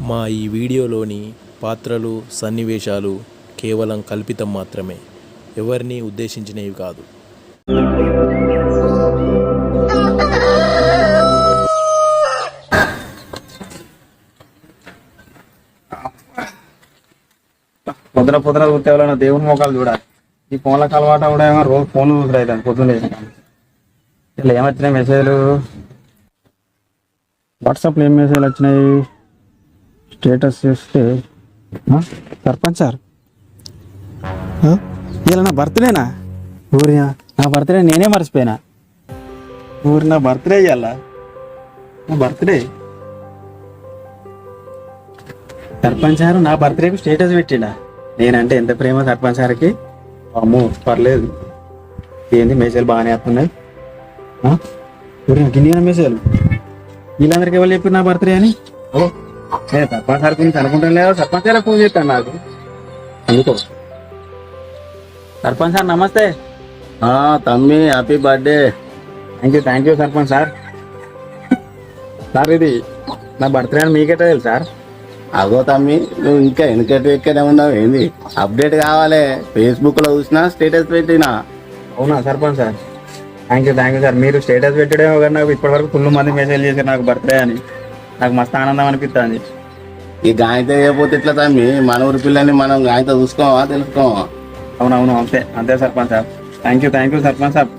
మా ఈ వీడియోలోని పాత్రలు సన్నివేశాలు కేవలం కల్పితం మాత్రమే, ఎవరిని ఉద్దేశించినవి కాదు. పొద్దున పొద్దున చూస్తే ఎవరైనా దేవుని మోకాలు చూడాలి. ఈ ఫోన్లకు అలవాటు కూడా ఏమో రోజు ఫోన్లు చూసుడు పొద్దున ఇలా ఏమొచ్చినాయి మెసేజ్లు, వాట్సాప్లో ఏం మెసేజ్లు వచ్చినాయి. స్టేటస్ చూస్తే సర్పంచ్ సార్ ఇలా నా బర్త్డేనా? ఊరియా నా బర్త్డే నేనే మర్చిపోయినా. ఊరి నా బర్త్డే ఇయ్యాల, నా బర్త్డే. సర్పంచ్ సార్ నా బర్త్డేకి స్టేటస్ పెట్టిండా. నేనంటే ఎంత ప్రేమ సర్పంచ్ సార్కి. అమ్మో పర్లేదు, ఏంది మెసేజ్ బాగానే వస్తున్నాయి. గిన్నె మెసేజ్ వీళ్ళందరికీ ఎవరు చెప్పారు నా బర్త్డే అని? ఓ సర్పంచ్ సార్ గురించి అనుకుంటాను లేదా, సర్పంచ్ సార్ ఫోన్ చేస్తాను నాకు. అందుకో సర్పంచ్ సార్ నమస్తే. తమ్మి happy birthday. Thank you sarpanch sir. Sir ఇది నా బర్త్డే అని మీకేటో తెలుసు సార్? అగో తమ్మి, నువ్వు ఇంకా వెనకనే ఉన్నావు ఏంది? అప్డేట్ కావాలి. ఫేస్బుక్ లో చూసినా స్టేటస్ పెట్టినా. అవునా sarpanch sir? Thank you sir. మీరు స్టేటస్ పెట్టడేమో కానీ నాకు ఇప్పటివరకు ఫుల్ మంది మెసేజ్ చేశారు నాకు బర్త్డే అని. నాకు మస్తు ఆనందం అనిపిస్తుంది. ఈ గాయతో అయిపోతే ఇట్లా తమ్మి, మన ఊరి పిల్లని మనం గాయతో చూసుకోవా తెలుసుకోవా? అవునవును అంతే అంతే sarpanch sir. Thank you sarpanch sir.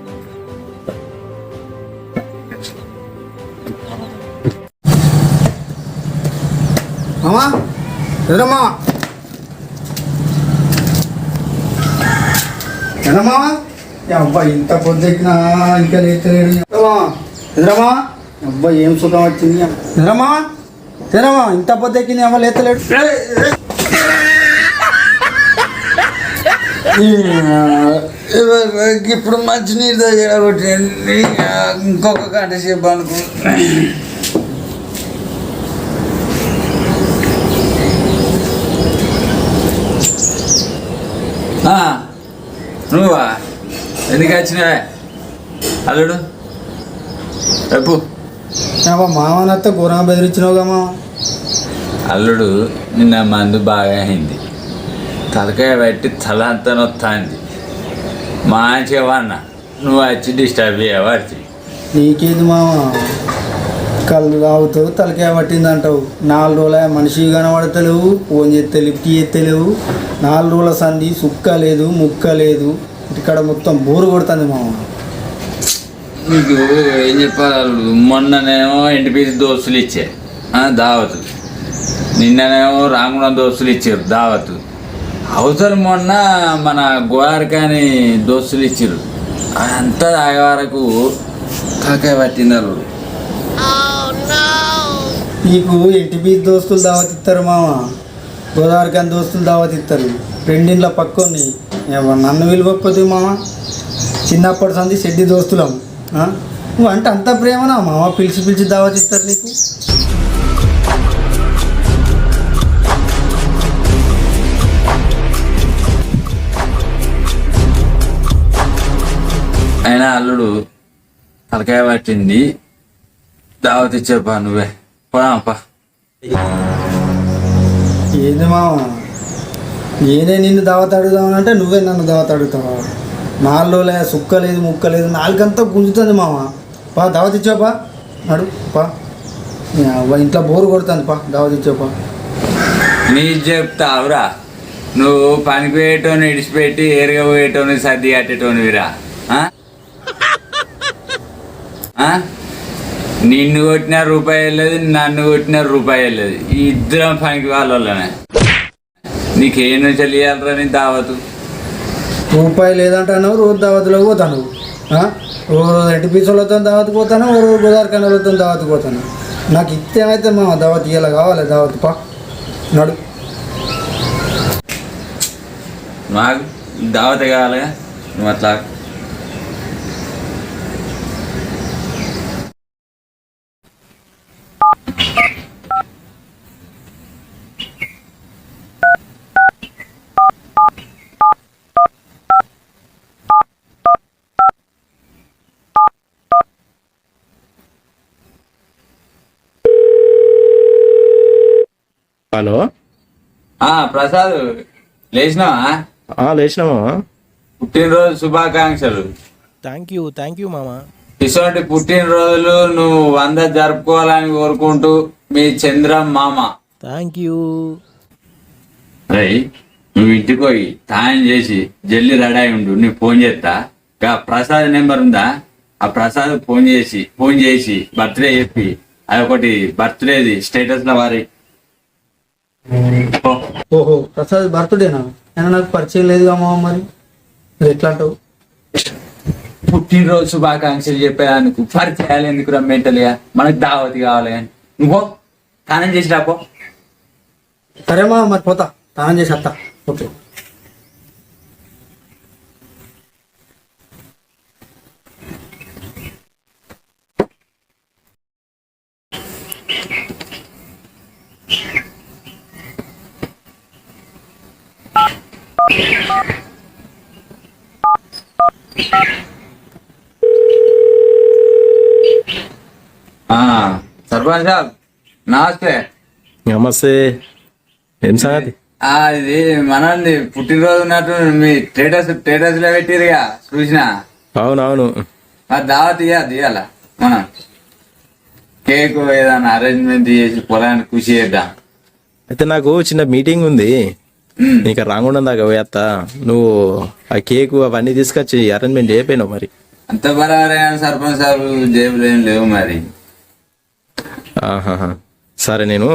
మామా ఎదురమ్మా, ఎదమ్మా అబ్బాయి ఇంత పొద్దుకినా ఇంకా లేచలేడు. ఎదురమ్మా అబ్బాయి ఏం సుఖం వచ్చింది. ఎదురమ్మా ఇంత పొద్దుకింది అమ్మ లేచలేడు. ఇప్పుడు మంచి నీరు దగ్గర ఇంకొక గంట సేపు అనుకో. నువ్వా ఎందుకు వచ్చినావే అల్లుడు? రేపు మామనత్త ఘోరంగా బెదిరించినావుగా మామ. అల్లుడు నిన్న మందు బాగా అయింది, తలకాయ పెట్టి తల అంతా నొత్తాంది. మంచిగా వాడినా, నువ్వు వచ్చి డిస్టర్బ్ చేయవాడికి. నీకేది మామ, కళ్ళు తాగుతావు తలకాయ పట్టింది అంటావు. 4 రోజుల మనిషి కనబడతలేవు, ఫోన్ చేస్తే లిఫ్ట్ చేస్తలేవు. 4 రోజుల సంధి సుక్క లేదు ముక్క లేదు, ఇక్కడ మొత్తం బోరు కొడుతుంది మామ. నీకు ఏం చెప్పాలి అల్లుడు, మొన్ననేమో ఇంటి దోస్తులు ఇచ్చే దావతు, నిన్ననేమో రాంగుణం దోస్తులు ఇచ్చారు దావతు, అవసరం మొన్న మన గోవారికాని దోస్తులు ఇచ్చారు. అంతా తాగే వరకు తలకాయ పట్టింది అల్లుడు. నీకు ఇంటి దోస్తులు దావత్ ఇస్తారు మామ, గోదావరికాని దోస్తులు దావత్ ఇస్తారు. రెండింట్ల పక్కొని నన్ను విలువకపోతే మామ. చిన్నప్పటి సంది చెడ్డి దోస్తులం. నువ్వు అంటే అంత ప్రేమనా మామ, పిలిచి దావత్ ఇస్తారు నీకు. అయినా అల్లుడు తలకాయ పట్టింది, దావత్ ఇచ్చేపా నువ్వే పోదాంపా. ఏంది మామ, నేనే నిన్ను దావత్ అడుగుదామనంటే నువ్వే నన్ను దావత్ అడుగుతావా? 4 రోజులే సుక్క లేదు ముక్క లేదు, నాలుగంతా గుంజుతుంది మామ. పా దావత్ ఇచ్చాపా, నడు పా. ఇంట్లో బోరు కొడుతుంది, పా దావత్ ఇచ్చాపా. నీ చెప్తావురా, నువ్వు పనికి పోయేటోని ఇడిచిపెట్టి ఏరుగా పోయేటోని సర్ది కట్టేటోనివిరా. నిన్ను కొట్టిన రూపాయి వెళ్ళదు, నన్ను కొట్టిన రూపాయి వెళ్ళదు, ఈ ఇద్దరం పనికి వాళ్ళనే. నీకేం నుంచి వెళ్ళాలరా నీ దావతు? రూపాయి లేదంటున్నావు, రోజు దావత్లోకి పోతాను. రోజు ఎట్టి పీసులతో దావత్ పోతాను, రోజు గోదావరి కన్నెలతో దావత్ పోతాను. నాకు ఇత్తేమైతే మా దావత్ ఇలా కావాలి, దావత్ పా నడు. నాకు దావత్ కావాలిగా, నువ్వు అట్లా హలో. ప్రసాద్ లేచినావా? లేచినామా. పుట్టినరోజు శుభాకాంక్షలు. థ్యాంక్ యూ మామ. ఇటువంటి పుట్టినరోజులు నువ్వు 100 జరుపుకోవాలని కోరుకుంటూ మీ చంద్రం మామ. Thank you. రై నువ్వు ఇంటికి పోయి తాయం చేసి జల్లి రెడీ అయి ఉండు, నీకు ఫోన్ చేస్తా. ప్రసాద్ నెంబర్ ఉందా? ఆ ప్రసాద్ ఫోన్ చేసి బర్త్డే చెప్పి అదొకటి బర్త్డేది స్టేటస్ లో వారి. ఓహో ప్రసాద్ బర్త్డేనా? అయినా నాకు పరిచయం లేదుగా మామ, మరి మీరు ఎట్లా అంటావు? పుట్టినరోజు శుభాకాంక్షలు చెప్పేదానికి పరిచయాలు ఎందుకు మెంటలిగా? మనకు దావతి కావాలి. నువ్వు తానం చేసి రాపో. సరే మామ, మరి పోతా, తానం చేసి వస్తా. ఓకే. సర్పంచ్ సాబ్ నమస్తే. నమస్తే. ఏం సంగతి? ఇది మనది పుట్టినరోజు ఉన్నట్టు మీ స్టేటస్ లో పెట్టిరుగా చూసినా. అవునవును. దావత్ తీయాల మనం కేక్ ఏదైనా అరేంజ్మెంట్ చేసి పొలాన్ని కృషి చేద్దాం. అయితే నాకు చిన్న మీటింగ్ ఉంది, నీకు రాకుండా దాకా పోయేస్తా. నువ్వు ఆ కేకు అవన్నీ తీసుకొచ్చి అరేంజ్మెంట్ చేయపోయినావు మరి. అంత బరాబరే సర్పంచ్ సాబ్, జేబులు ఏం లేవు మరి. సరే, నేను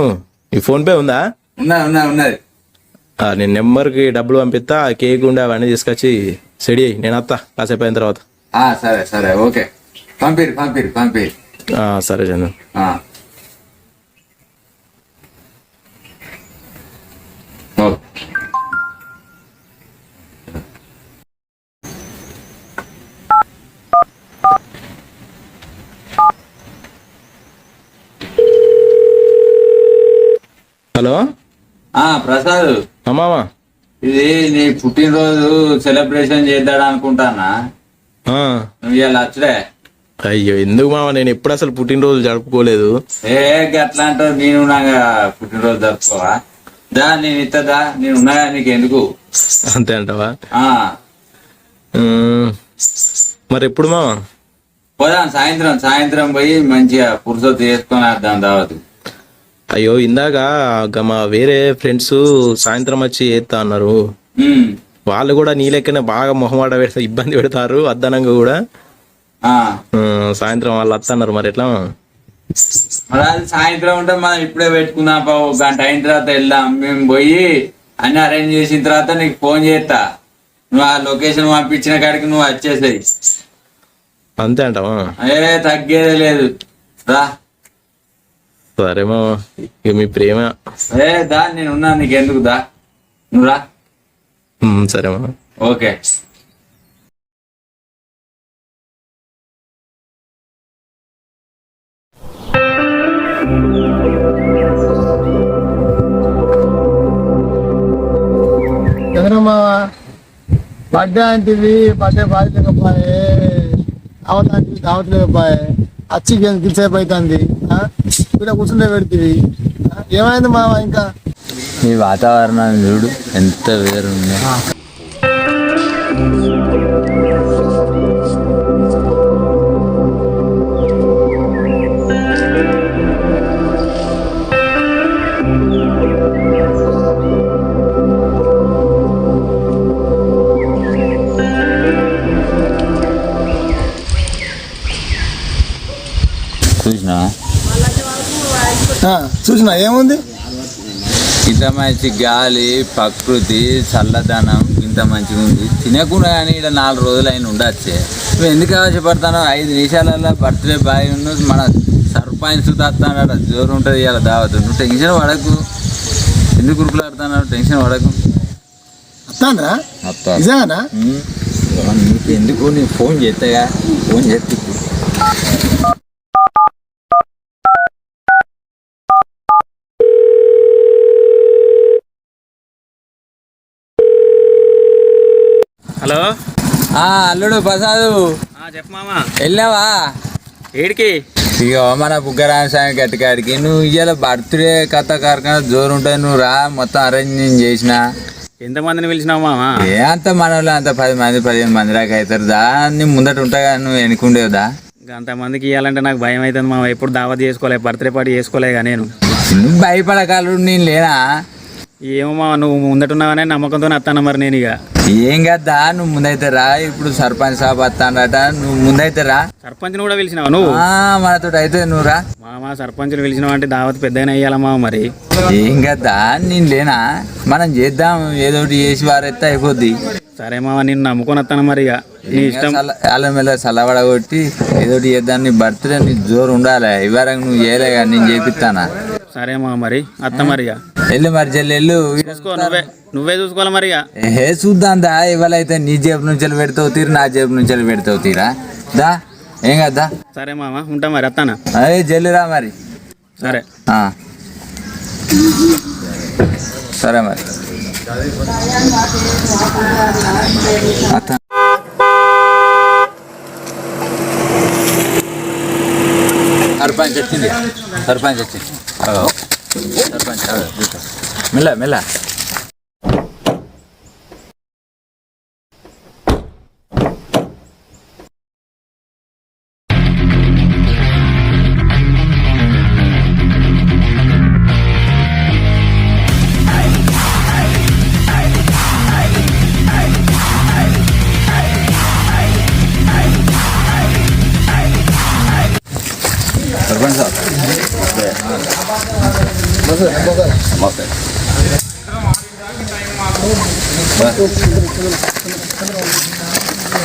ఈ ఫోన్పే ఉందా? ఉన్నది. నేను నెంబర్కి డబ్బులు పంపిస్తా, ఆ కేక్ ఉండే అవన్నీ తీసుకొచ్చి సెడి అయ్యి నేను వస్తా కాసేపు అయిన తర్వాత. సరే ఓకే, పంపిరు. సరే చంద్ర. హలో. ప్రసాద్ మామా, ఇది నీ పుట్టినరోజు సెలబ్రేషన్ చేద్దాడు అనుకుంటానా. నువ్వు ఇవాళ వచ్చుడే. అయ్యో ఎందుకు మామ, నేను ఎప్పుడు అసలు పుట్టినరోజు జరుపుకోలేదు. అట్లా అంటావు? నేను ఉన్నాగా పుట్టినరోజు జరుపుకోవా? నేను ఇస్తుందా? నేను ఉన్నాగా, నీకు ఎందుకు? అంతే అంటావా? మరి ఎప్పుడు మామ? పోదాం, సాయంత్రం పోయి మంచిగా పురుషోత్తు చేసుకొని వద్దాం దావతు. అయ్యో ఇందాక మా వేరే ఫ్రెండ్స్ సాయంత్రం వచ్చి చేస్తా అన్నారు. వాళ్ళు కూడా నీ లెక్కనే బాగా మొహమాట పెడతా ఇబ్బంది పెడతారు అద్దనంగా కూడా. సాయంత్రం వాళ్ళు వస్తున్నారు, మరి ఎట్లా? సాయంత్రం ఉంటే మనం ఇప్పుడే పెట్టుకుందాం, గంట అయిన తర్వాత వెళ్దాం. మేము పోయి అన్ని అరేంజ్ చేసిన తర్వాత నీకు ఫోన్ చేస్తా. నువ్వు ఆ లొకేషన్ పంపించిన కాడికి నువ్వు వచ్చేసాయి. అంతే అంటావా? తగ్గేదే లేదు, రా. సరే మామ, ఇక మీ ప్రేమ. నేను ఉన్నా, నీకెందుకు? నువ్వు రా. సరే మామ. ఓకే. చంద్రమావ బర్త్డే అంటివి, బర్త్డే బాధ్యతకపోయే అవతానికి దావట్లేకపోయే అచ్చి గిల్సేపు అవుతుంది. ఇక్కడ కూర్చుంటే పెడుతుంది. ఏమైంది మావ? ఇంకా ఈ వాతావరణాన్ని చూడు, ఎంత వేరుంది. చూసినా ఏముంది? ఇంత మంచి గాలి, ప్రకృతి, చల్లదనం ఇంత మంచిగా ఉంది. తినకుండా కానీ ఇక్కడ 4 రోజులు అయిన ఉండొచ్చే. నువ్వు ఎందుకు ఆశపడతానో? 5 నిమిషాలలో బర్త్డే బాయ్ మన సర్పంచ్ తస్తాడ, జోరు ఉంటుంది ఇలా దావత్. నువ్వు టెన్షన్ పడకు. ఎందుకు ఉరుకులాడుతున్నావు? టెన్షన్ పడకు. వస్తానా? నిజంగానా? నీకు ఎందుకు? నేను ఫోన్ చేస్తాగా, ఫోన్ చేస్తే హలో. అల్లుడు ప్రసాదు, చెప్పు మామ. వెళ్ళావా? ఏడికి? ఇక మన బుగ్గరామ స్వామి గట్టికాడికి నువ్వు ఇవాళ బర్త్డే కథ కార్యక్రమం జోరు ఉంటుంది, నువ్వు రా, మొత్తం అరేంజ్ నేను చేసిన. ఎంతమందిని పిలిచినావు మామా? ఏ అంత మనలో అంత 10 మంది 15 మంది దాకా అవుతారు. దాన్ని ముందట ఉంటాగా, నువ్వు ఎన్నుకుండేవుదా? అంతమందికి ఇవ్వాలంటే నాకు భయం అవుతుంది మామ. ఎప్పుడు దావత్ చేసుకోలే, బర్త్డే పార్టీ చేసుకోలేగా నేను. నువ్వు భయపడకాలు నేను లేనా? ఏమో మామ, నువ్వు ముందటున్నావనే నమ్మకంతో వస్తాను మరి నేను. ఇక ఏం కదా, నువ్వు ముందైతే రా. ఇప్పుడు సర్పంచ్ సాబ్ వస్తాడట, నువ్వు ముందైతే రా. సర్పంచ్ని కూడా పిలిచినావు నువ్వు? మనతో అయితే నువ్వు రా మామ. సర్పంచ్ని పిలిచినావు అంటే దావత్ పెద్దగా అయ్యాలా మామ మరి? ఏం కదా, నేను లేనా? మనం చేద్దాం, ఏదో ఒకటి చేసి వారెత్తే అయిపోద్ది. సరే మామ, నేను నమ్ముకొని వస్తాను మరి. ఇక నీ ఇష్టం. వాళ్ళ మీద సలవడ కొట్టి ఏదో ఒకటి చేద్దాం. నీ బర్త్డే నీ జోరు ఉండాలి. ఇవరకు నువ్వు చేయలేగా, నేను చేపిస్తానా? సరే మామ, మరి అత్త మరి. ఇక వెళ్ళు మరి, జల్లు వెళ్ళు. చూసుకో, నువ్వే చూసుకోవాలి మరి. ఇక ఏ చూద్దాం దా. ఇవాళైతే నీ జేబు నుంచి పెడతావు తీరు, నా జేబు నుంచి పెడతావు తీరా. దా, ఏం కదా. సరే మామ, ఉంటా మరి. వస్తానా? అదే జల్లురా మరి. సరే. సరే మరి. సర్పంచ్ వచ్చింది, సర్పంచ్ వచ్చింది. సర్పంచ్ మెల్ల మెల్ల. సర్పంచ్ సార్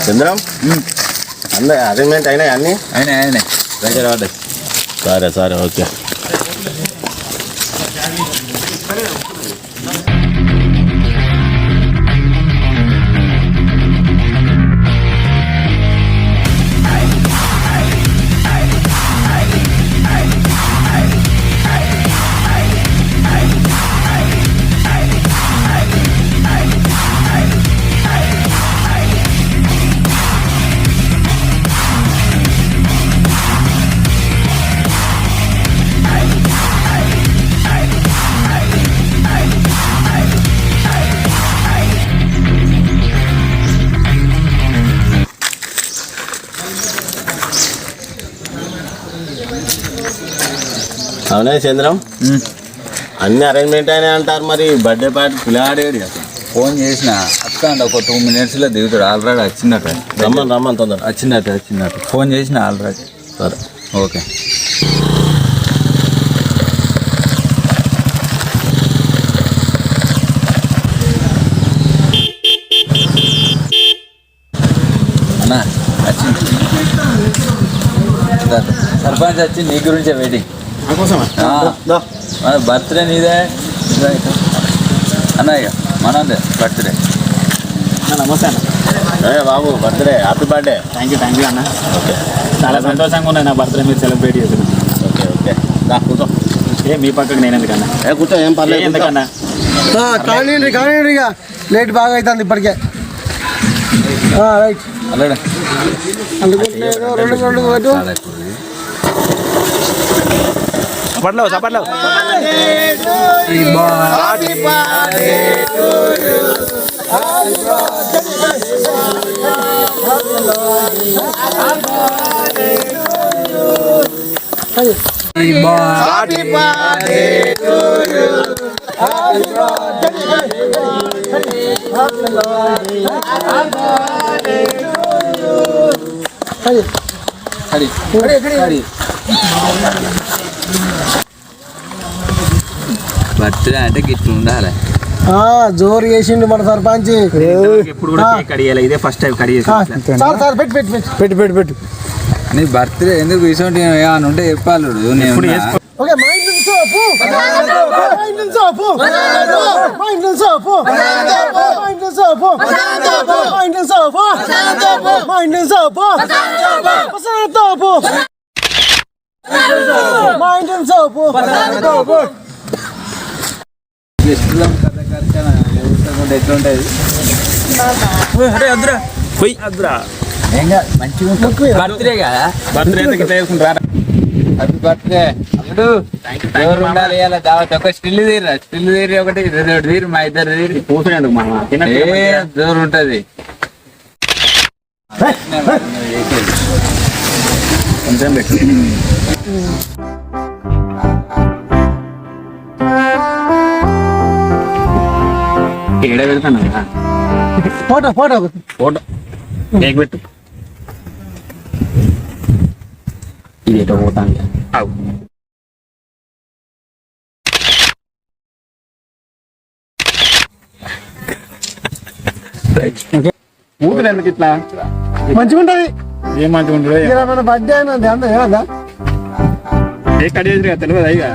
చంద్రం, అందరు అరేంజ్మెంట్ అయినాయి అన్నీ? అయినా దగ్గర పడ్డాయి. సరే సరే, ఓకే. అవునే చంద్రం, అన్ని అరేంజ్మెంట్ అయినాయి అంటారు. మరి బర్త్డే పార్టీ పిల్లాడేది అసలు? ఫోన్ చేసిన అక్క అంటే ఒక 2 minutesలో దిగుతాడు. ఆల్రెడీ వచ్చిందట. రమ్మని తొందర. వచ్చిందట. ఫోన్ చేసిన ఆల్రెడీ. సరే, ఓకే. అన్నా వచ్చింది సర్పంచ్ వచ్చి నీ గురించే వెయిటింగ్. మన బర్త్డే నీదే అన్న. ఇక మనదే బర్త్డే. నమస్తే అన్న. బాబు, birthday, happy birthday. Thank you అన్న. ఓకే, చాలా సంతోషంగా ఉన్నాయి నా బర్త్డే మీరు సెలబ్రేట్ చేశారు. Okay okay. కూర్చో. మీ పక్కకు నేను ఎందుకన్నా? కూర్చో, ఏం పర్లేదు. ఎందుకన్నా? కానీ ఇక లేట్ బాగా అవుతుంది ఇప్పటికే. రైట్, అలాగే సపట్లో సపట్లో. బర్త్డే అంటే గిట్ల ఉండాలి. జోరు చేసిండు మన సర్పంచ్. ఎప్పుడు కూడా కేక్ కడియాలి, ఇదే ఫస్ట్ టైం కడిగేసి. సార్ పెట్టు. నీ బర్త్డే ఎందుకు ఇటువంటి ఏమైనా ఉంటే చెప్పాలి. ఓకే, మా ఇంట్లో సోపు, మా ఇంట్లో సోపు, మా ఇంట్లో సోపు, మా ఇంట్లో సోపు, మా ఇంట్లో సోపు, మా ఇంట్లో సోపు, తోపు, మా ఇంట్లో సోపు. ఎట్లుంటది? అద్దురా మంచిగా బర్త్డే కదా. బర్త్డే ఇట్లా చేసుకుంటారా? హ్యాపీ బర్త్డే అప్పుడు ఎవరు ఉండాలి ఇలా దావత్ ఒక స్టిల్ తీరి ఒకటి తీరు మా ఇద్దరు తీరి కూర్చునేందుకు మామ దూరం ఉంటది కొంచెం పెట్టు ఏడ పెడతాను ఫోటో ఫోటో ఫోటో కేక్ పెట్టు ఇది ఎటో పోతాను ఊపిరి ఎందుకు ఇట్లా మంచిగా ఉంటది ఏం మంచిగా ఉంటుంది ఇలా మన బర్త్డే అయినది అంత ఏమన్నా కేక్ కట్ చేసి తెలియదు అయ్యా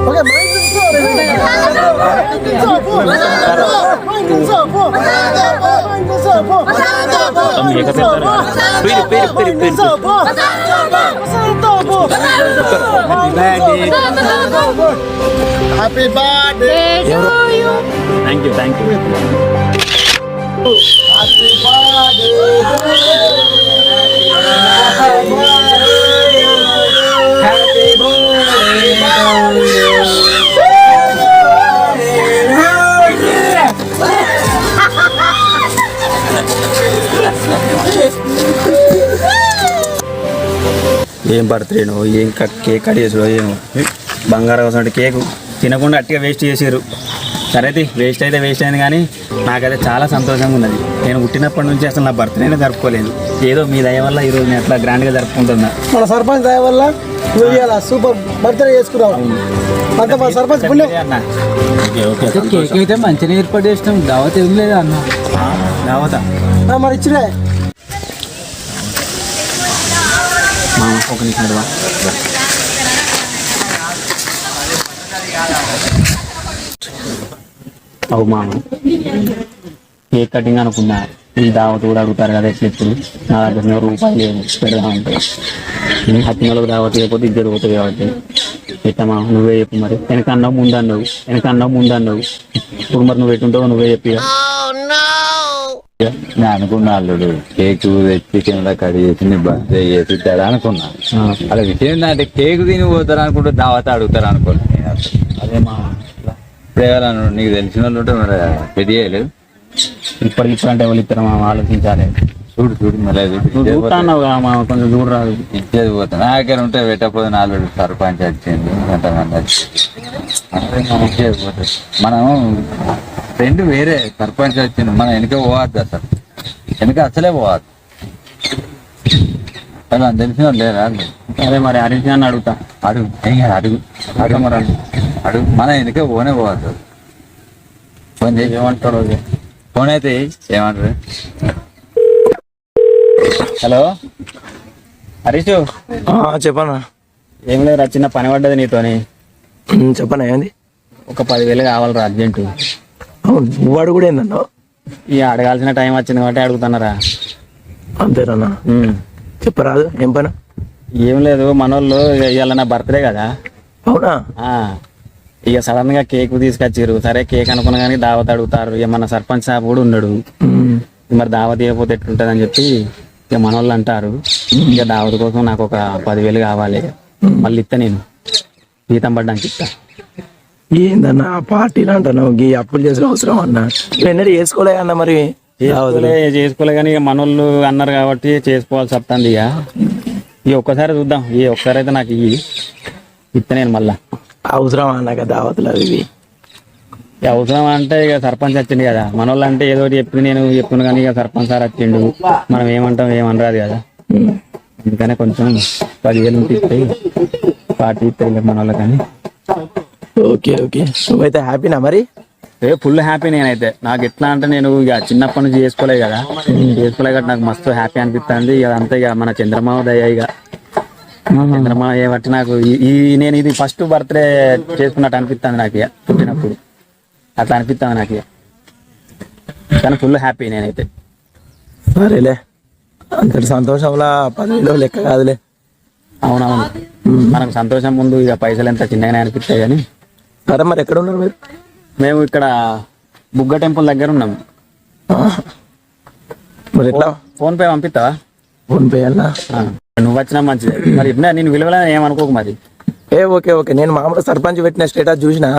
ఓకే మా ఇంట్లో happy birthday thank you happy birthday ఏం బర్త్డేను ఏం కేక్ కట్ చేసుడు ఏమో బంగారం కోసం కేకు తినకుండా అట్టిగా వేస్ట్ చేసారు సరే వేస్ట్ అయితే వేస్ట్ అయింది కానీ నాకైతే చాలా సంతోషంగా ఉన్నది నేను పుట్టినప్పటి నుంచి అసలు నా బర్త్డేనే జరుపుకోలేదు ఏదో మీ దయ వల్ల ఈరోజు నేను అట్లా గ్రాండ్గా జరుపుకుంటున్నా మన సర్పంచ్ దయ వల్ల నువ్వు ఇవాళ సూపర్ బర్త్డే చేసుకున్నావు అంత మన సర్పంచ్ పుణ్యం అన్న ఓకే కేక్ అయితే మంచిగా ఏర్పాటు చేసినాం దావత్ ఏం లేదా అన్న దావతా మరి ఇచ్చిరే ఒక నిమిషం అడవా అవు మామ కేక్ కటింగ్ అనుకున్నా ఈ దావత్ కూడా అడుగుతారు కదా ఎప్పుడు నా దగ్గర రూపాయలు లేదు పెడదామంటే హత్తిమలకు దావత్ లేకపోతే ఇద్దరు పోతుంది కాబట్టి పెట్టమా నువ్వే చెప్పు మరి వెనకన్నావు ముందన్నావు ఇప్పుడు మరి నువ్వు పెట్టుంటావు నువ్వే చెప్పి నేను అనుకున్నా అల్లుడు కేక్ తెచ్చి కింద కట్ చేసి నీ బర్త్డే చేసి తేడా అనుకున్నా అలా విషయం ఏంటంటే కేక్ తిని పోతారు అనుకుంటే దావత అడుగుతారు అనుకోండి అదే మా ఇప్పుడు ఎవరన్నా నీకు తెలిసిన వాళ్ళు ఉంటే మరి పెళ్లి చేయలేదు ఇప్పుడు అంటే వాళ్ళు ఇద్దరు మనం ఆలోచించాలి చూడు మళ్ళీ నువ్వు చూస్తున్నావు కదా మా కొంచెం చూడరాదు ఇచ్చేది పోతా నా దగ్గర ఉంటే పెట్టకపోతే నాలుగు సర్పంచ్ వచ్చింది ఎంతమంది ఇచ్చేది పోతుంది మనం ఫ్రెండ్ వేరే సర్పంచ్ వచ్చింది మనం వెనక పోవద్దు అసలు వెనక అసలే పోవద్దు అలా తెలిసిన వాళ్ళు లేరా అదే మరి హరీష్ అని అడుగుతా అడుగు ఏం కాదు అడుగు మరి అడుగు మన వెనక పోవద్దు ఫోన్ చేసి ఏమంటాడు ఫోన్ అయితే ఏమంటారు హలో హరీష్ చెప్పనా ఏం లేదు చిన్న పని పడ్డది నీతోని చెప్పనా ఏంది ఒక 10,000 కావాలరా అర్జెంటు అవును నువ్వు అడుగుడు ఏందన్నా ఇక అడగాల్సిన టైం వచ్చింది కాబట్టి అడుగుతున్నారా అంతేనా చెప్పరాదు ఏం పని ఏం లేదు మనోళ్ళు ఇవాళ నా బర్త్డే కదా అవునా ఇక సడన్ గా కేక్ తీసుకొచ్చారు సరే కేక్ అనుకున్నా కానీ దావత్ అడుగుతారు ఇక మన సర్పంచ్ సాబ్ కూడా ఉన్నాడు మరి దావత్ ఇవ్వకపోతే ఎట్లుంటది అని చెప్పి ఇక మనోళ్ళు అంటారు ఇక దావత్ కోసం నాకు ఒక 10,000 కావాలి మళ్ళీ ఇస్తా నేను జీతం పడ్డానికి ఇస్తా ఏందన్నా పార్టీలు అంటున్నావు గీ అప్పులు చేసిన అవసరం అన్నా ఎన్నడూ చేసుకోలే అన్న మరి చేసుకోలే కానీ ఇక మనోళ్ళు అన్నారు కాబట్టి చేసుకోవాల్సి వస్తుంది ఇక ఒక్కసారి చూద్దాం ఒక్కసారి అయితే నాకు ఇస్తా నేను మళ్ళా అవసరం అన్నాక దావతులు అవి అవసరం అంటే ఇక సర్పంచ్ వచ్చిండు కదా మనోళ్ళు అంటే ఏదో చెప్పింది నేను చెప్తున్నా కానీ ఇక సర్పంచ్ సార్ వచ్చిండు మనం ఏమంటాం ఏమనరాదు కదా అందుకనే కొంచెం 10,000 ఇస్తాయి పార్టీ ఇస్తాయి మనోళ్ళ కానీ ఓకే నువ్వైతే హ్యాపీనా మరి ఫుల్ హ్యాపీ నేనైతే నాకు ఎట్లా అంటే నేను ఇక చిన్నప్పటి నుంచి చేసుకోలే కదా కాబట్టి నాకు మస్తు హ్యాపీ అనిపిస్తుంది ఇక అంతే ఇక మన చంద్రమావ దయ ఇక చంద్రమావ బట్టి నాకు నేను ఇది ఫస్ట్ బర్త్డే చేసుకున్నట్టు అనిపిస్తుంది నాకు ఇక పుట్టినప్పుడు అట్లా అనిపిస్తుంది నాకు ఇక కానీ ఫుల్ హ్యాపీ నేనైతే సరేలే అంతటి సంతోషంలో 10,000 లెక్క కాదులే అవునవును, మనకు సంతోషం ముందు ఇక పైసలు ఎంత చిన్నగానే అనిపిస్తాయి కానీ. సరే మరి ఎక్కడ ఉన్నారు మీరు? మేము ఇక్కడ బుగ్గ టెంపుల్ దగ్గర ఉన్నాం. మరి ఎట్లా? ఫోన్ పే పంపిస్తావా? ఫోన్ పే అన్నా? నువ్వు వచ్చినా మంచిదే. మరి ఇప్పుడు నేను విలువలని ఏమనుకోకు మరి. ఓకే ఓకే, నేను మామూలు సర్పంచ్ పెట్టిన స్టేటస్ చూసినా,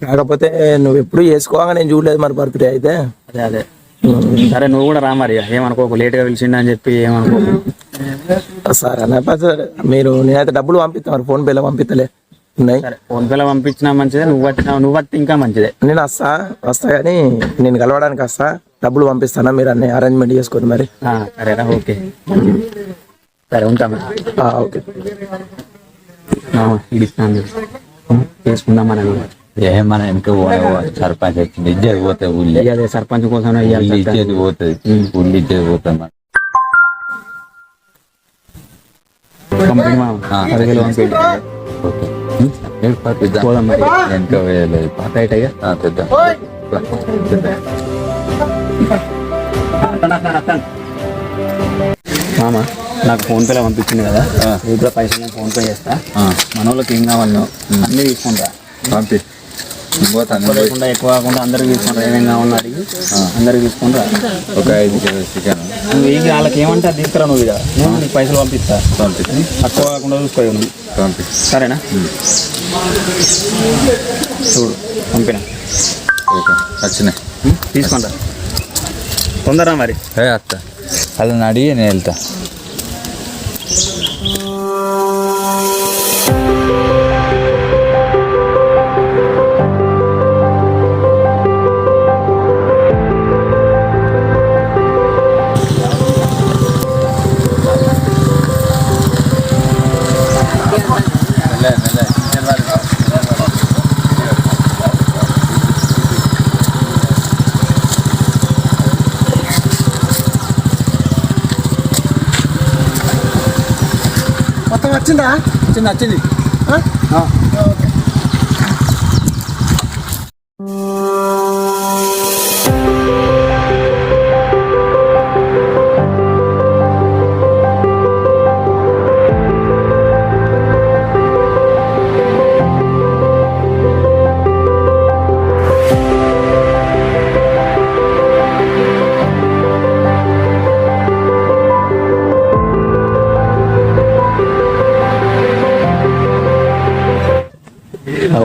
కాకపోతే నువ్వు ఎప్పుడు చేసుకోగా నేను చూడలేదు మరి బర్త్డే అయితే. అదే అదే, సరే నువ్వు కూడా రా మరి, ఏమనుకోకు, లేట్గా పిలిచిండు అని చెప్పి ఏమనుకోకు. సరే అన్న, సరే మీరు నేనైతే డబ్బులు పంపిస్తా, మరి ఫోన్ పేలో పంపిస్తలే ఉన్నాయి. సరే ఫోన్ పేలో పంపించినా మంచిదే, నువ్వు వస్తే ఇంకా మంచిదే. నేను వస్తా కానీ నేను కలవడానికి వస్తా, డబ్బులు పంపిస్తానా, మీరు అన్ని అరేంజ్మెంట్ చేసుకోండి మరి. సరేరా, ఓకే సరే ఉంటా మరి. ఓకే ఇడిస్తాను చేసుకుందాం మనం. మన వెనక సర్పంచ్ వచ్చింది, ఇజ్జత్ పోతాయి ఊళ్ళో. అదే సర్పంచ్ కోసం ఇజ్జత్ పోతుంది, ఊళ్ళో ఇజ్జత్ పోతుంది. కంపెనీ మా 10,000 పంపించండి. పోదాం మరి. వెనక వేయలేదు రైట్ అయ్యా. తెద్దాం. మామ నాకు ఫోన్ పేలో పంపించింది కదా, నువ్వు కూడా పైసలు నేను ఫోన్ పే చేస్తా. మన వాళ్ళకి ఏం కావాలో అన్నీ తీసుకుంటా. పంపి లేకుండా ఎక్కువ కాకుండా అందరికి తీసుకుంటా, ఏమేం కావాలో అడిగి అందరికి తీసుకుంటా. ఒక 5 కిలోల చికెన్ నువ్వు ఏం వాళ్ళకి ఏమంటే అది తీసుకురా, నువ్వు ఇక నేను నీకు పైసలు పంపిస్తా. తక్కువ కాకుండా చూసుకోవు నువ్వు, పంపి. సరేనా? చూడు పంపిన, వచ్చినాయి, తీసుకుంటా తొందరగా మరి. అత్త అలా అడిగి నేను వెళ్తా. మొత్తం వచ్చిందా? వచ్చింది.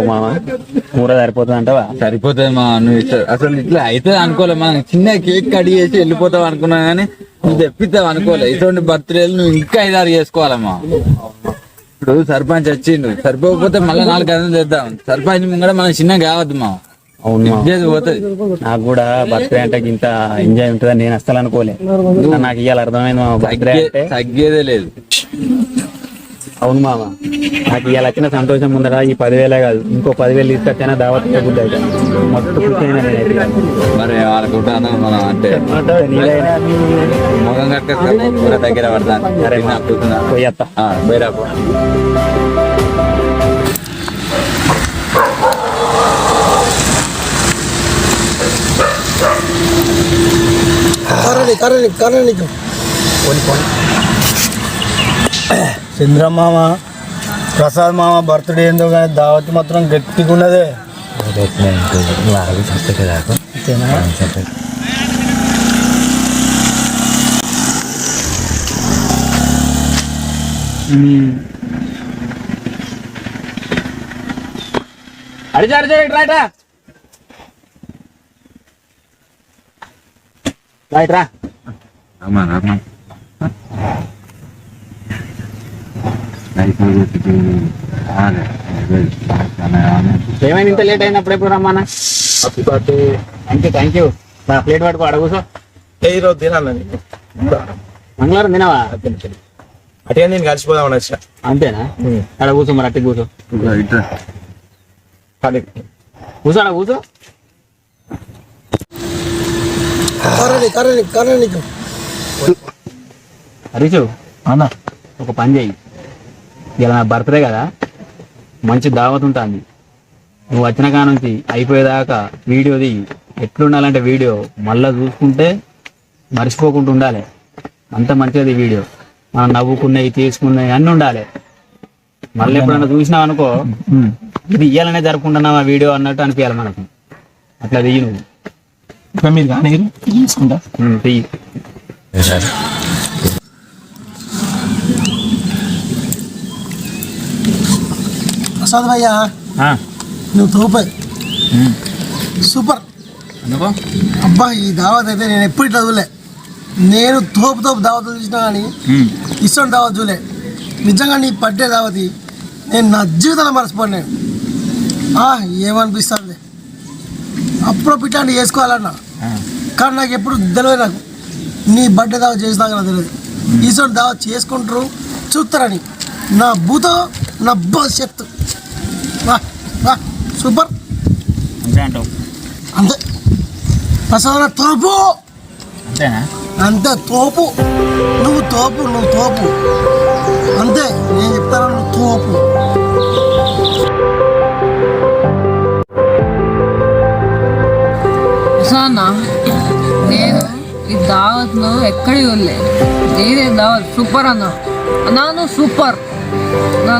మామ కూర సరిపోతుంది అంటావా? సరిపోతుంది మా, నువ్వు అసలు ఇట్లా అయితే అనుకోలే. మనం చిన్న కేక్ కడి చేసి వెళ్ళిపోతావు అనుకున్నా కానీ నువ్వు తెప్పిస్తావు అనుకోలే. ఇటువంటి బర్త్డేలు నువ్వు ఇంకా 5-6 చేసుకోవాలమ్మా. ఇప్పుడు సర్పంచ్ వచ్చిండు, సరిపోకపోతే మళ్ళీ 4 గంటలు చేద్దాం. సర్పంచ్ ముంగడ మనం చిన్న కావద్దు మా. అవును, పోతుంది. నాకు కూడా బర్త్డే అంటే ఇంత ఎంజాయ్ ఉంటుందని నేను అస్సలు అనుకోలే. నాకు ఇవాళ అర్థమైంది మామ, బర్త్డే అంటే తగ్గేదే లేదు. అవును మామ, నాకు ఇవాళ వచ్చిన సంతోషం ఉందరా ఈ 10,000 కాదు, ఇంకో 10,000 తీసుకొచ్చైనా దావత్ బుద్ధి అయితే మొత్తం పూర్తి అయినా నేనైతే. మరి అనుకుంటాను మనం అంటే మొగం కట్టుకొని దగ్గర పడతాను. పోయేస్తా. బైరా కరణి చంద్రమామ ప్రసాద్ మామ బర్త్డే ఏందో కానీ దావత్ మాత్రం గట్టిగా ఉన్నదే. రా. ఏమైంది ఇంత లేట్ అయినప్పుడు ఎప్పుడు రమ్మన్నా? Thank you. నా ప్లేట్ పట్టుకో, అడగూసో. ఈరోజు తినాలి మంగళవారం తినవా? అటే నేను కలిసిపోదామని వచ్చా. అంతేనా? అక్కడ కూర్చో మరి, అట్టి కూర్చో. కూర్చో, అక్కడ కూర్చో. హరీషు అన్నా, ఒక పని చేయి, ఇలా నా బర్త్డే కదా, మంచి దావత్ ఉంటుంది. నువ్వు వచ్చిన కాడ నుంచి అయిపోయేదాకా వీడియో దిగి, ఎట్లుండాలంటే వీడియో మళ్ళా చూసుకుంటే మర్చిపోకుండా ఉండాలి. అంత మంచిది వీడియో. మనం నవ్వుకున్నాయి తీసుకున్నాయి అన్నీ ఉండాలి. మళ్ళీ ఎప్పుడన్నా చూసినావు అనుకో ఇది ఇయ్యాలనే జరుపుకుంటున్నావు ఆ వీడియో అన్నట్టు అనిపించాలి మనకు. అట్లా దిగి నువ్వు ఇప్పుడు మీరు కానీ తీసుకుంటా చెయ్యి. ప్రసాద్ భయ్యా నువ్వు తోపై సూపర్. అబ్బా ఈ దావత్ అయితే నేను ఎప్పుడు ఇట్లా చూడలే. నేను తోపు దావత్ చూసినా కానీ ఇష్టం దావత్ చూడలే. నిజంగా నీ పట్టే దావతి నేను నా జీవితంలో మర్చిపోను. నేను ఏమనిపిస్తుంది అప్పుడు ఇట్లాంటి చేసుకోవాలన్నా, కానీ నాకు ఎప్పుడు తెలియదు. నాకు నీ బర్త్డే దావత్ చేసినాక నాకు తెలియదు ఈశ్వరుడు దావత్ చేసుకుంటారు చూస్తారని. నా భూతో నా భవిష్యత్తు సూపర్ అంతే అంటావు? అంతే ప్రసాదన తోపు. అంతేనా? అంతే తోపు. నువ్వు తోపు అంతే. నేను చెప్తాను నువ్వు తోపు. అన్న నేను ఈ దావత్ను ఎక్కడ చూడలేదు. నేనే దావత్ సూపర్ అన్న. నువ్వు సూపర్.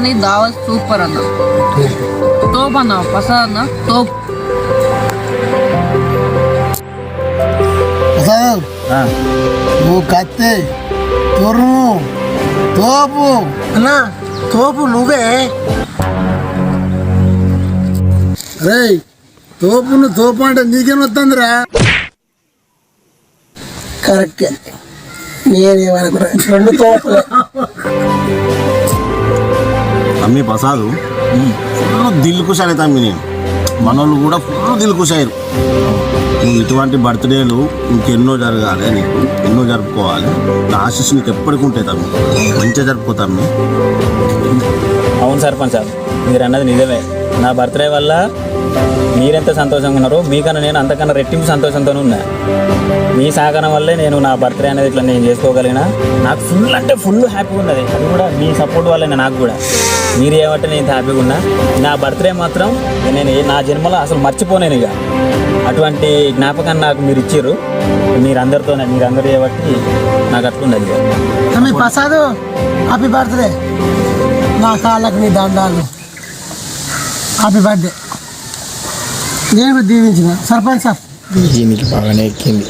నీ దావత్ సూపర్ అన్న. తోపు అన్న ప్రసాద్ అన్న తోపు. ప్రసాద్ నువ్వు కత్తి తొర్రు తోపు అన్నా. తోపు నువ్వే. రే తోపు అంటే నీకేం వస్తుందిరా? కరెక్టే. నేనేమనుకున్నా రెండు తోపులే. తమ్మి ప్రసాదు ఫుల్ దిల్ ఖుష్ అనే తమ్మి. నేను మనోళ్ళు కూడా ఫుల్ దిల్ ఖుష్ అయ్యారు. నువ్వు ఇటువంటి బర్త్డేలు ఇంకెన్నో జరగాలి, నీకు ఎన్నో జరుపుకోవాలి. నా ఆశీస్సు నీకు ఎప్పటికి ఉంటాయి తమ్మి. మంచిగా జరుపుకోతామ్మి. అవును సర్పంచ్ సార్, మీరు అన్నది నిజమే. నా బర్త్డే వల్ల మీరెంత సంతోషంగా ఉన్నారో మీకన్నా నేను అంతకన్నా రెట్టింపు సంతోషంతోనే ఉన్నా. మీ సహకారం వల్లే నేను నా బర్త్డే అనేది ఇట్లా నేను చేసుకోగలిగిన. నాకు ఫుల్ అంటే ఫుల్ హ్యాపీగా ఉన్నది. అది కూడా మీ సపోర్ట్ వల్లనే. నాకు కూడా మీరు ఏమంటే నేను హ్యాపీగా ఉన్నా. నా బర్త్డే మాత్రం నేను నా జన్మలో అసలు మర్చిపోలేను. ఇక అటువంటి జ్ఞాపకాన్ని నాకు మీరు ఇచ్చారు. మీరందరితోనే మీరందరూ చేయబట్టి నాకు అట్లున్నది. మీ ప్రసాద్ హ్యాపీ బర్త్డే. నా కాళ్ళకు నీ దండాలు. Happy birthday. నేను దీవించిన సర్పంచ్ సార్. దీనికి బాగానే ఎక్కింది.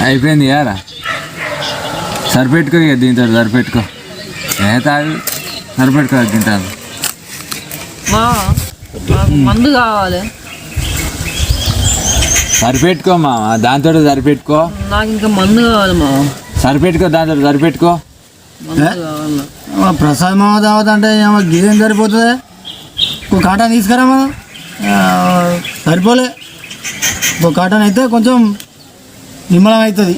అయిపోయింది యారా. సరిపెట్టుకో ఇక దీంతో సరిపెట్టుకో. తాగు సరిపెట్టుకో తింటాను. మందు కావాలి. సరిపెట్టుకో మామ, దాంతో సరిపెట్టుకో. నాకు ఇంకా మందు కావాలి మామ. సరిపెట్టుకో, దాంతో సరిపెట్టుకో. ప్రసాద్ మామ దావత్ అంటే గిరేం సరిపోతుంది. ఒక కాటన్ తీసుకురా మనం. సరిపోలే. ఒక కాటన్ అయితే కొంచెం నిమ్మలం అవుతుంది.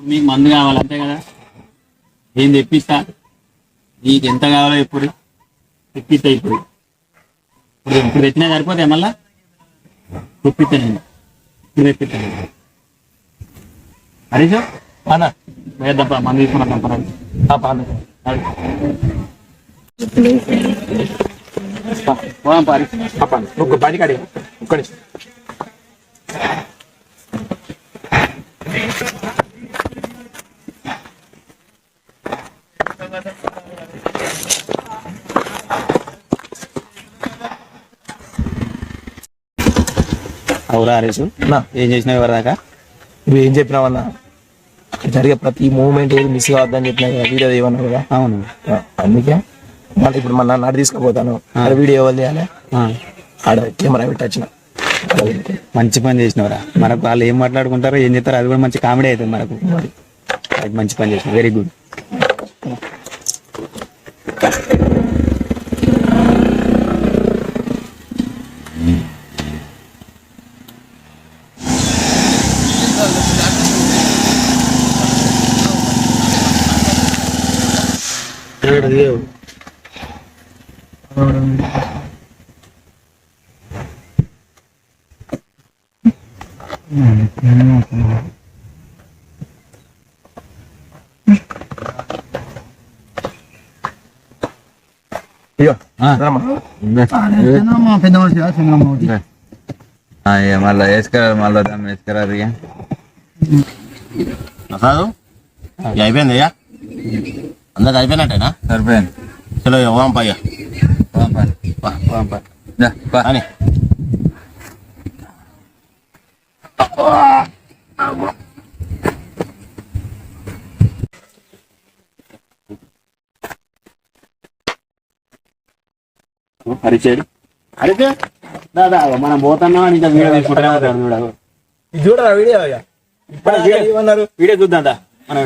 మీకు మందు కావాలి అంతే కదా? నేను తెప్పిస్తా. నీకు ఎంత కావాలో ఎప్పుడు తెప్పిస్తా. ఇప్పుడు తెచ్చినా సరిపోతే మళ్ళా తెప్పిస్తా. నేను ఇప్పుడు తెప్పిస్తాను. హరీష్ అన్న వేద్దాం మంది తీసుకున్నాం. ఒక పది కాడి ఒక్కడి అవురా హరీష్, ఏం చేసినావు ఎవరిదాకా? నువ్వు ఏం చెప్పినావన్నా? జరిగే ప్రతి మూమెంట్ ఏది మిస్ కావద్దని చెప్పినా కదా, వీడియో ఏమన్నా కదా. అవును, అందుకే మళ్ళీ ఇప్పుడు మన నాడు తీసుకుపోతాను. ఆడ వీడియో ఎవరు చేయాలి? ఆడ కెమెరా పెట్టి వచ్చిన. మంచి పని చేసినవరా. మనకు వాళ్ళు ఏం మాట్లాడుకుంటారో ఏం చేస్తారో అది కూడా మంచి కామెడీ అవుతుంది మనకు. అది మంచి పని చేసిన. Very good. పెద్ద మనిషి చంద్రమ్మ మళ్ళీ వేసుకురారు, మళ్ళీ దమ్ వేసుకురారు ఇక. ప్రసాదు ఇక అయిపోయింది అయ్యా, అందరికి అయిపోయినట్టేనా? సరిపోయింది. చలో ఇక వాంపయ్యా అని హరిచేడు హరితే దాదా మనం పోతున్నాం అని ఇంకా వీడియో తీసుకుంటూనే ఉంటాడు చూడవు. చూడరా వీడియో ఏమన్నారు? వీడియో చూద్దాం దా. మనం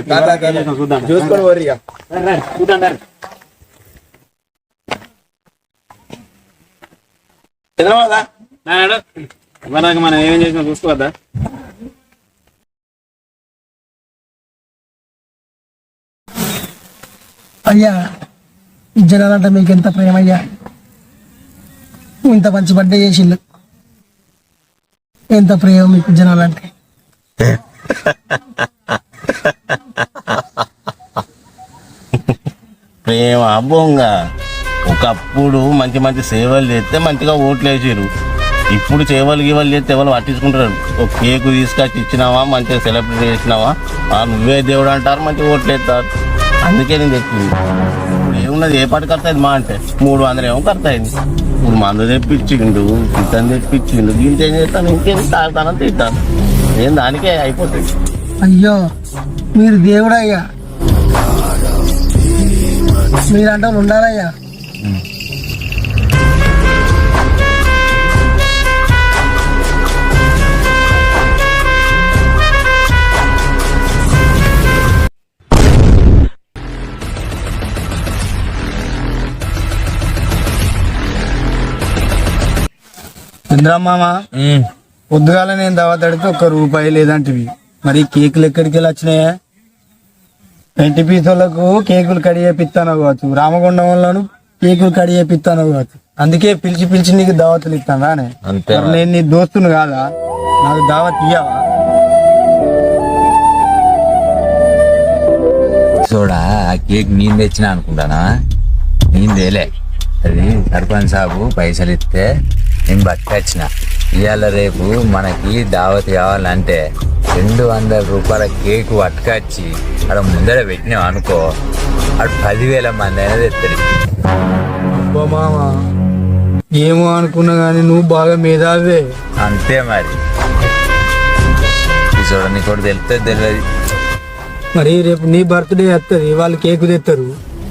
చూద్దాం చూసుకొని పోరు ఇక. చూద్దాం దా. చంద్రబాబు ఇవ్వడానికి మనం ఏమేం చేసినా చూసుకోవద్దా? అయ్యా ఈ జనాలంటే మీకు ఎంత ప్రేమ అయ్యా, ఇంత మంచి బర్త్డే చేసిండు, ఎంత ప్రేమ మీకు జనాలంటే. ప్రేమ బొంగ. ఒకప్పుడు మంచి మంచి సేవలు చేస్తే మంచిగా ఓట్లు వేసారు. ఇప్పుడు సేవలు గీవలు చేస్తే ఎవరు పట్టించుకుంటారు? ఒక కేకు తీసుకొచ్చి ఇచ్చినావా, మంచిగా సెలబ్రేట్ చేసినావా, నువ్వే దేవుడు అంటారు, మంచిగా ఓట్లు వేస్తారు. అందుకే నేను తెచ్చింది. ఇప్పుడు ఏమున్నది, ఏ పాటు ఖర్చు అయింది మా అంటే 300 ఏమో ఖర్చు అయింది. ఇప్పుడు మందు తెప్పించిండు, చికెన్ తెప్పించిండు, ఇంత ఏం చేస్తాను, ఇంకేం తాగుతానని తింటాను. నేను దానికే అయిపోతుంది. అయ్యో మీరు దేవుడు అయ్యా, మీరంటే ఉండాలయ్యా. చంద్రమ్మ పొద్దుగాల నేను దావత్ అడిగితే ₹1 లేదంటివి, మరి కేకులు ఎక్కడికి వెళ్ళి వచ్చినాయా? NTPC వాళ్ళకు కేకులు కడిగేపిస్తాను కావచ్చు, రామగుండం వాళ్ళను కేకులు కడిగేపిస్తాను కావచ్చు, అందుకే పిలిచి పిలిచి నీకు దావతులు ఇస్తాను రానే. మరి నేను నీ దోస్తును కాదా, నాకు దావత్ ఇయ్యవా? చూడా ఆ కేక్ నేను తెచ్చినా అనుకుంటానా? నేను తేలే, అది సర్పంచ్ సాబు పైసలు ఇస్తే నేను పట్టుకొచ్చిన. ఇవాళ రేపు మనకి దావత్ కావాలంటే ₹200 కేక్ పట్టుకొచ్చి అక్కడ ముందర పెట్టినాం అనుకో, అటు 10,000 మంది అయినా తెస్తారు. అబ్బా మామ, ఏమో అనుకున్నా కానీ నువ్వు బాగా మేధావే. అంతే మరి, ఈ చూడ నీకు కూడా తెలుస్తుంది తెలియదు. మరి రేపు నీ బర్త్డే వస్తుంది, వాళ్ళు కేకు తెస్తారు,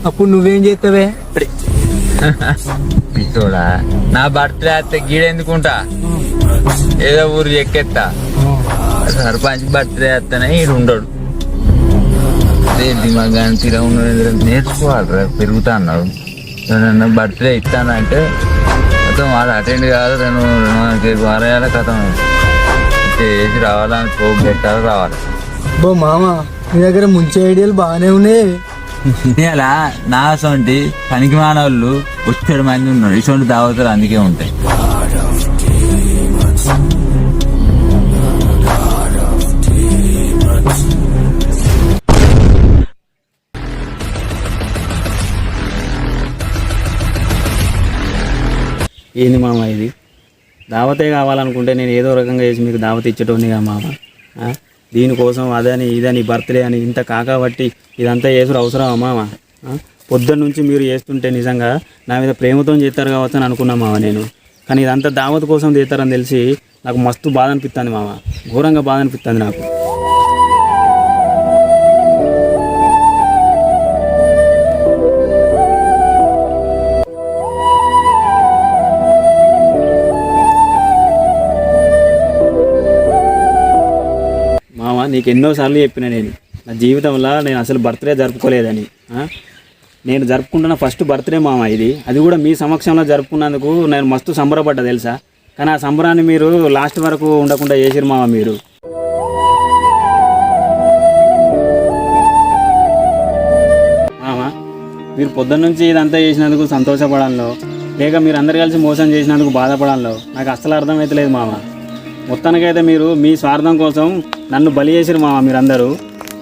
అప్పుడు నువ్వేం చేస్తావే? చూడా నా బర్త్డే వస్తే గీడెందుకుంటా, ఏదో ఊరు ఎక్కెత్తా. సర్పంచ్ బర్త్డే వస్తేనే ఈడు ఉండడు. దిమాగాని తీరా ఉన్న నేర్చుకోవాలి, పెరుగుతా అన్నాడు. నన్ను బర్త్డే ఇస్తానంటే మొత్తం వాళ్ళు అటెండ్ కాదు, 2 వారాల కథం చేసి రావాలని పోగు పెట్టాలి, రావాలి. బో మామ, నీ దగ్గర ముంచే ఐడియాలు బాగానే ఉన్నాయి. ఇలా నా సొంటి పనికి మానవాళ్ళు 7 మంది ఉన్నారు, ఇటువంటి దావతలు అందుకే ఉంటాయి. ఏంది మామ ఇది? దావతే కావాలనుకుంటే నేను ఏదో రకంగా చేసి మీకు దావత్ ఇచ్చేటోనిగా మామ. దీనికోసం అదని ఇదని బర్త్డే అని ఇంత కాకబట్టి ఇదంతా చేసుడు అవసరమా మామ? పొద్దున్న నుంచి మీరు చేస్తుంటే నిజంగా నా మీద ప్రేమతో చేస్తారు కావచ్చు అని అనుకున్నా మామ నేను. కానీ ఇదంతా దావత్ కోసం చేస్తారని తెలిసి నాకు మస్తు బాధ అనిపిస్తుంది మామ, ఘోరంగా బాధ అనిపిస్తుంది నాకు. నీకు ఎన్నోసార్లు చెప్పిన నేను, నా జీవితంలో నేను అసలు బర్త్డే జరుపుకోలేదని. నేను జరుపుకుంటున్న ఫస్ట్ బర్త్డే మామ ఇది, అది కూడా మీ సమక్షంలో జరుపుకున్నందుకు నేను మస్తు సంబరపడ్డా తెలుసా. కానీ ఆ సంబరాన్ని మీరు లాస్ట్ వరకు ఉండకుండా చేసిరు మామ మీరు. మామ మీరు పొద్దున్న నుంచి ఇదంతా చేసినందుకు సంతోషపడాలో, లేక మీరు అందరు కలిసి మోసం చేసినందుకు బాధపడాలో నాకు అస్సలు అర్థమవుతలేదు మామ. మొత్తానికైతే మీరు మీ స్వార్థం కోసం నన్ను బలి చేసిరు మామ, మీరందరూ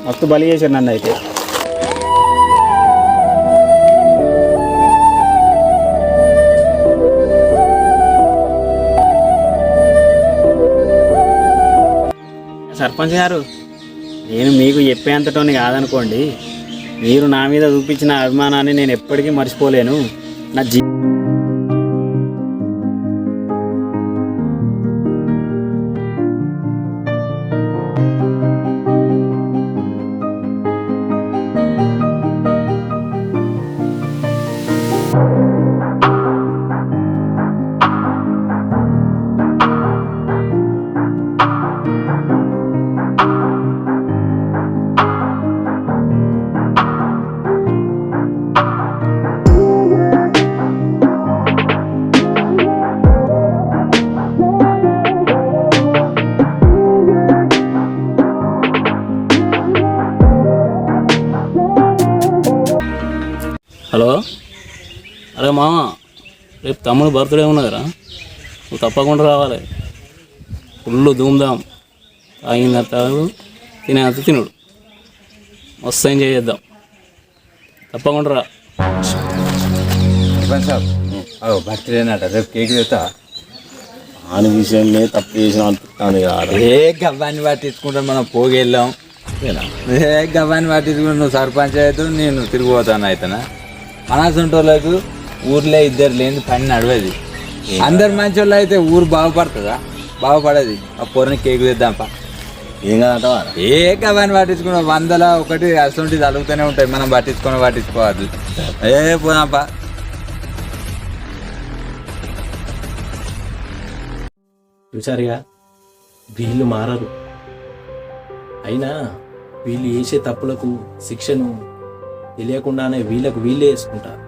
మస్తు బలి చేసిరు నన్ను అయితే. సర్పంచ్ గారు, నేను మీకు చెప్పేంతటోని కాదనుకోండి, మీరు నా మీద చూపించిన అభిమానాన్ని నేను ఎప్పటికీ మర్చిపోలేను. నా హలో, అరే మామ, రేపు తమ్ముడు బర్త్డే ఉన్నదిరా, నువ్వు తప్పకుండా రావాలి. ఫుల్ ధూమ్ధాం, తాగింది తాగు, తినేంత తినుడు, మస్తు ఎంజాయ్ చేద్దాం. తప్పకుండా రా. సర్పంచ్ సాబ్, బర్త్డే అన్నట, రేపు కేక్ తెస్తా. అని విషయంలో తప్పు చేసిన అనిపిస్తాను కదా. ఏ గవ్వాన్ని పట్టించుకుంటాం, మనం పోగి వెళ్ళాం. ఏ గవ్వాన్ని పట్టించుకుంటా, నువ్వు సర్పంచ్ అయితే నేను తిరిగిపోతాను అయితేనా. మనసుంటోళ్ళకు ఊర్లో ఇద్దరు లేని పని నడవది. అందరు మంచి వాళ్ళు అయితే ఊరు బాగుపడుతుందా? బాగుపడది. ఆ పొరని కేక్ తెద్దాంపా. ఏం కాదంటావా? ఏ గవ్వాన్ని పట్టించుకున్నా 100ల 1 అసలు అడుగుతూనే ఉంటాయి, మనం పట్టించుకోవద్దు. ఏ పోదాంపా. చూసారుగా, వీళ్ళు మారరు. అయినా వీళ్ళు చేసే తప్పులకు శిక్షను తెలియకుండానే వీళ్ళకు వీళ్ళే వేసుకుంటారు.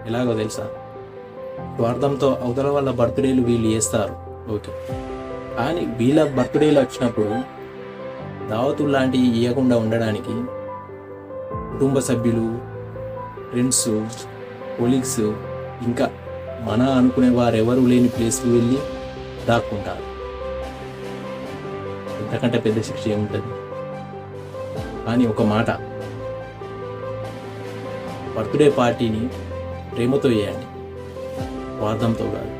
ఎలాగో తెలుసా, స్వార్థంతో అవతల వాళ్ళ బర్త్డేలు వీళ్ళు చేస్తారు, ఓకే. కానీ వీళ్ళ బర్త్డేలు వచ్చినప్పుడు దావతులు లాంటివి ఇవ్వకుండా ఉండడానికి కుటుంబ సభ్యులు, ఫ్రెండ్స్, కొలీగ్స్, ఇంకా మన అనుకునే వారు ఎవరు లేని ప్లేస్కి వెళ్ళి దాక్కుంటారు. ఇంతకంటే పెద్ద శిక్ష ఏముంటుంది? కానీ ఒక మాట, బర్త్డే పార్టీని ప్రేమతో చేయండి, స్వార్థంతో కాదు.